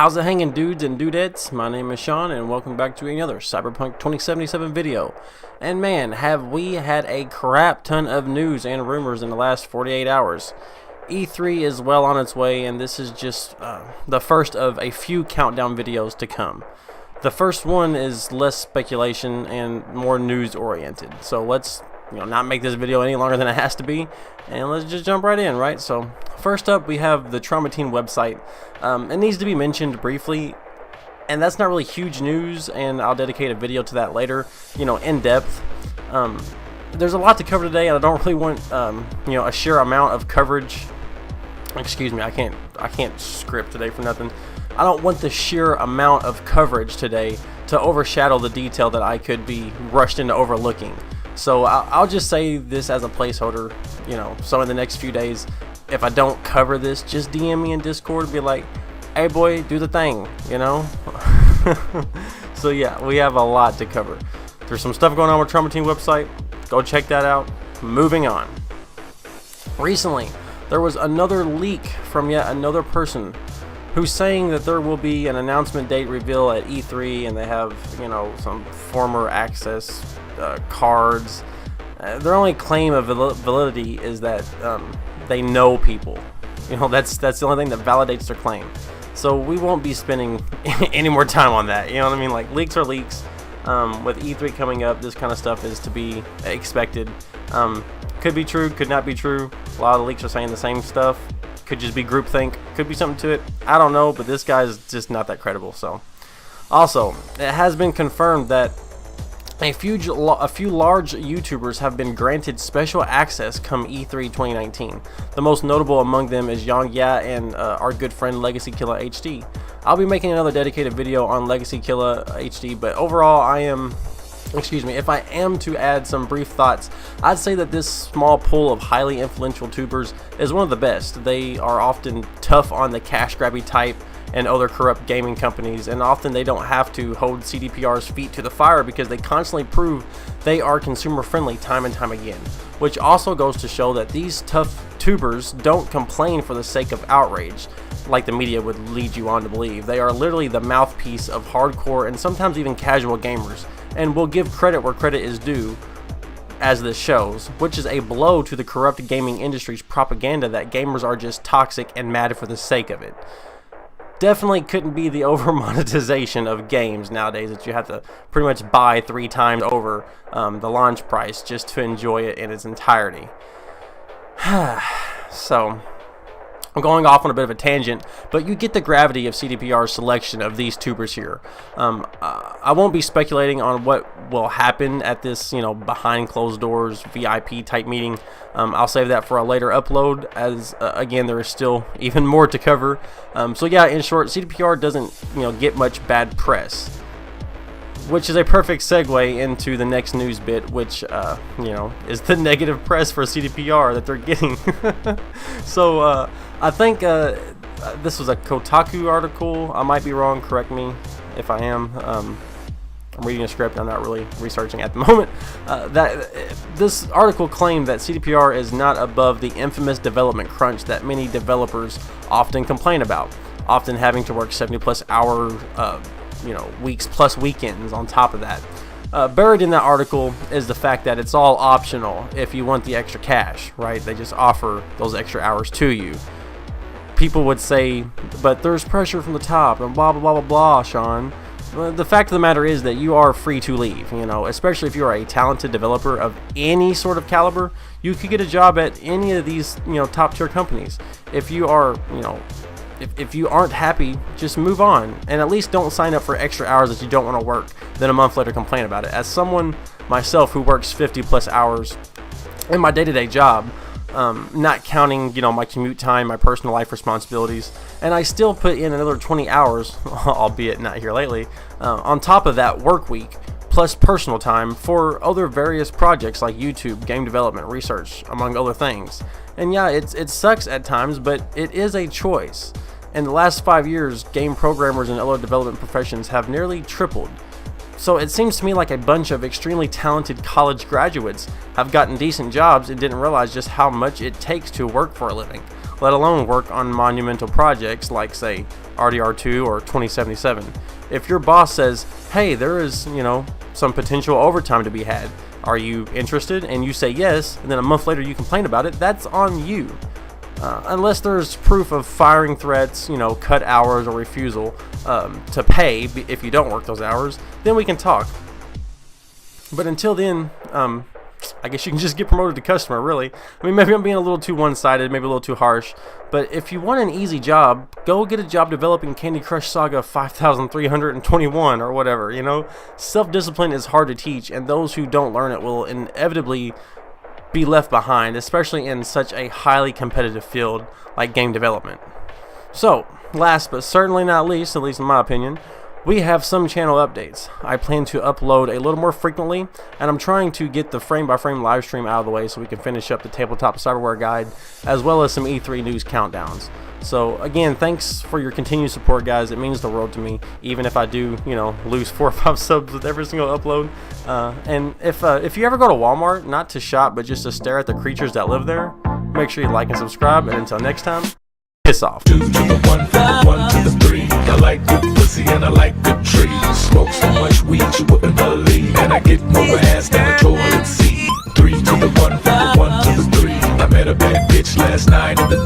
How's it hanging, dudes and dudettes? My name is Sean, and welcome back to another Cyberpunk 2077 video. And man, have we had a crap ton of news and rumors in the last 48 hours. E3 is well on its way, and this is just the first of a few countdown videos to come. The first one is less speculation and more news oriented. So let's not make this video any longer than it has to be, and let's just jump right in, right? So first up, we have the Trauma Team website. It needs to be mentioned briefly, and that's not really huge news, and I'll dedicate a video to that later, in depth. There's a lot to cover today, and I don't really want a sheer amount of coverage. Excuse me, I can't script today for nothing. I don't want the sheer amount of coverage today to overshadow the detail that I could be rushed into overlooking. So I'll just say this as a placeholder, so in the next few days, if I don't cover this, just DM me in Discord and be like, hey boy, do the thing, So yeah, we have a lot to cover. There's some stuff going on with Trauma Team website. Go check that out. Moving on. Recently, there was another leak from yet another person who's saying that there will be an announcement date reveal at E3, and they have, some former access cards. Their only claim of validity is that they know people. That's the only thing that validates their claim. So we won't be spending any more time on that. You know what I mean? Like, leaks are leaks. With E3 coming up, this kind of stuff is to be expected. Could be true, could not be true. A lot of the leaks are saying the same stuff. Could just be groupthink. Could be something to it. I don't know, but this guy's just not that credible. So, also, it has been confirmed that a few large YouTubers have been granted special access come E3 2019. The most notable among them is Yang Ya and our good friend Legacy Killer HD. I'll be making another dedicated video on Legacy Killer HD, but overall if I am to add some brief thoughts, I'd say that this small pool of highly influential tubers is one of the best. They are often tough on the cash grabby type and other corrupt gaming companies, and often they don't have to hold CDPR's feet to the fire because they constantly prove they are consumer friendly time and time again, which also goes to show that these tough tubers don't complain for the sake of outrage like the media would lead you on to believe. They are literally the mouthpiece of hardcore and sometimes even casual gamers, and will give credit where credit is due, as this shows, which is a blow to the corrupt gaming industry's propaganda that gamers are just toxic and mad for the sake of it. Definitely couldn't be the over monetization of games nowadays that you have to pretty much buy 3 times over the launch price just to enjoy it in its entirety. So, I'm going off on a bit of a tangent, but you get the gravity of CDPR's selection of these tubers here. I won't be speculating on what will happen at this, behind closed doors VIP type meeting. I'll save that for a later upload, as again, there is still even more to cover. So yeah, in short, CDPR doesn't, get much bad press, which is a perfect segue into the next news bit, which, is the negative press for CDPR that they're getting. So, I think this was a Kotaku article. I might be wrong. Correct me if I am. I'm reading a script. I'm not really researching at the moment. This article claimed that CDPR is not above the infamous development crunch that many developers often complain about, often having to work 70+ hour weeks plus weekends on top of that. Buried in that article is the fact that it's all optional if you want the extra cash, right? They just offer those extra hours to you. People would say, but there's pressure from the top and blah, blah, blah, blah, blah, Sean. The fact of the matter is that you are free to leave, especially if you are a talented developer of any sort of caliber. You could get a job at any of these, top tier companies. If you are, if you aren't happy, just move on, and at least don't sign up for extra hours that you don't want to work, then a month later complain about it. As someone myself who works 50+ hours in my day-to-day job, not counting my commute time, my personal life responsibilities, and I still put in another 20 hours, albeit not here lately, on top of that work week, plus personal time for other various projects like YouTube, game development, research, among other things. And yeah, it sucks at times, but it is a choice. In the last 5 years, game programmers and other development professions have nearly tripled. So it seems to me like a bunch of extremely talented college graduates have gotten decent jobs and didn't realize just how much it takes to work for a living. let alone work on monumental projects like, say, RDR2 or 2077. If your boss says, hey, there is, some potential overtime to be had, are you interested? And you say yes, and then a month later you complain about it, that's on you. Unless there's proof of firing threats, cut hours or refusal to pay if you don't work those hours, then we can talk. But until then, I guess you can just get promoted to customer, really. I mean, maybe I'm being a little too one-sided, maybe a little too harsh, but if you want an easy job, go get a job developing Candy Crush Saga 5321 or whatever, Self-discipline is hard to teach, and those who don't learn it will inevitably be left behind, especially in such a highly competitive field like game development. So, last but certainly not least, at least in my opinion, we have some channel updates. I plan to upload a little more frequently, and I'm trying to get the frame-by-frame live stream out of the way so we can finish up the tabletop cyberware guide, as well as some E3 news countdowns. So again, thanks for your continued support, guys. It means the world to me, even if I do, lose 4 or 5 subs with every single upload. And if you ever go to Walmart, not to shop, but just to stare at the creatures that live there, make sure you like and subscribe. And until next time, piss off. 2 to the 1, from the 1 to the 3. I like good pussy and I like good trees. Smoke so much weed you wouldn't believe, and I get more ass than a toilet seat. 3 to the 1, from the 1 to the 3. I met a bad bitch last night in the